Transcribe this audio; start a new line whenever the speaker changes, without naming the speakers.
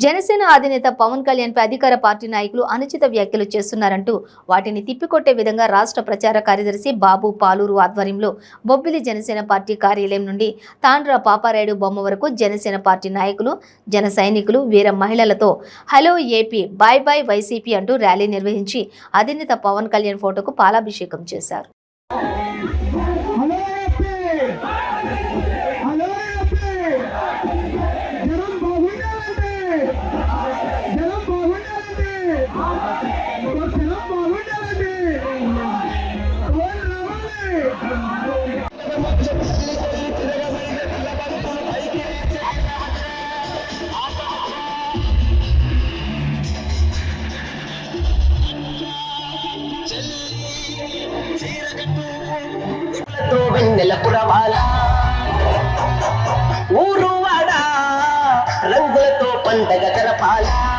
జనసేన అధినేత పవన్ కళ్యాణ్ పై అధికార పార్టీ నాయకులు అనుచిత వ్యాఖ్యలు చేస్తున్నారంటూ వాటిని తిప్పికొట్టే విధంగా రాష్ట్ర ప్రచార కార్యదర్శి బాబు పాలూరు ఆధ్వర్యంలో బొబ్బిలి జనసేన పార్టీ కార్యాలయం నుండి తాండ్ర పాపారాయుడు బొమ్మ వరకు జనసేన పార్టీ నాయకులు, జన సైనికులు, వీర మహిళలతో hello AP, bye bye YCP అంటూ ర్యాలీ నిర్వహించి అధినేత పవన్ కళ్యాణ్ ఫోటోకు పాలాభిషేకం చేశారు.
ఊరు వాడ రంగులతో పండగ జరపాలా.